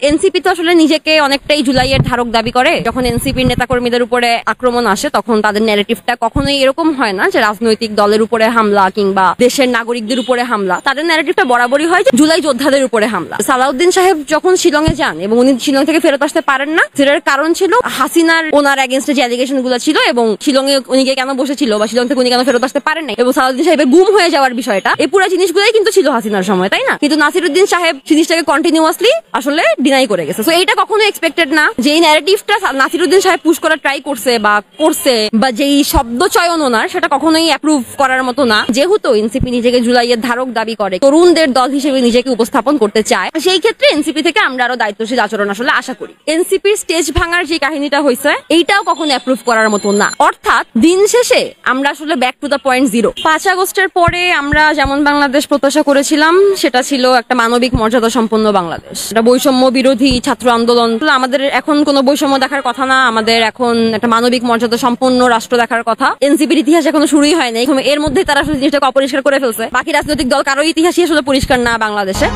NCP তো আসলে নিজেকে অনেকটাই জুলাইয়ের ধারক দাবি করে। যখন এনসিপির নেতাকর্মীদের উপরে আক্রমণ আসে তখন তাদের ন্যারেটিভটা কখনোই এরকম হয় না যে রাজনৈতিক দলের উপরে হামলা কিংবা দেশের নাগরিকদের উপরে হামলা। তাদের ন্যারেটিভটা বরাবরই হয় যে জুলাই যোদ্ধাদের উপরে হামলা। সালাউদ্দিন সাহেব যখন শিলং এ যান এবং উনি শিলং থেকে ফেরত আসতে পারেন না, সেটার কারণ ছিল হাসিনার ওনার এগেইনস্টে যে অ্যালিগেশন গুলো ছিল এবং শিলং এ উনি কেন বসেছিল বা শিলং থেকে উনি কেন ফেরত আসতে পারেন নাই এবং সালাউদ্দিন সাহেবের গুম হয়ে যাওয়ার বিষয়টা, এই পুরো জিনিসগুলোই কিন্তু ছিল হাসিনার সময়, তাই না? কিন্তু নাসিরউদ্দিন সাহেব জিনিসটাকে কন্টিনিউয়াসলি আসলে ডিনাই করে গেছে। সো এইটা কখনো এক্সপেক্টেড না যে এই ন্যারেটিভটা নাসিরউদ্দিন সাহেব পুশ করার ট্রাই করছে বা যেই শব্দ চয়ন ওনার, সেটা কখনোই অ্যাপ্রুভ করার মতো না। যেহেতু এনসিপি নিজেকে জুলাইয়ের ধারক দাবি করে, তরুণদের দল হিসেবে নিজেকে উপস্থাপন করতে চায়, সেই ক্ষেত্রে এনসিপি থেকে আমরা আরো দায়িত্বশীল আচরণ আসলে আশা করি। এনসিপির স্টেজ ভাঙার যে কাহিনীটা হয়েছে এইটাও কখনো অ্যাপ্রুভ করার মতো না। অর্থাৎ দিন শেষে আমরা আসলে back to the point zero. 5 আগস্টের পরে আমরা যেমন বাংলাদেশ প্রত্যাশা করেছিলাম সেটা ছিল একটা মানবিক মর্যাদা সম্পন্ন বাংলাদেশ, এটা বৈষম্য বিরোধী ছাত্র আন্দোলন। আমাদের এখন কোনো বৈষম্য দেখার কথা না, আমাদের এখন একটা মানবিক মর্যাদা সম্পন্ন রাষ্ট্র দেখার কথা। এনসিপির ইতিহাস এখনো শুরুই হয়নি, এর মধ্যে তারা জিনিসটাকে অপরিষ্কার করে ফেলছে। বাকি রাজনৈতিক দল কারো ইতিহাসই আসলে পরিষ্কার না বাংলাদেশে।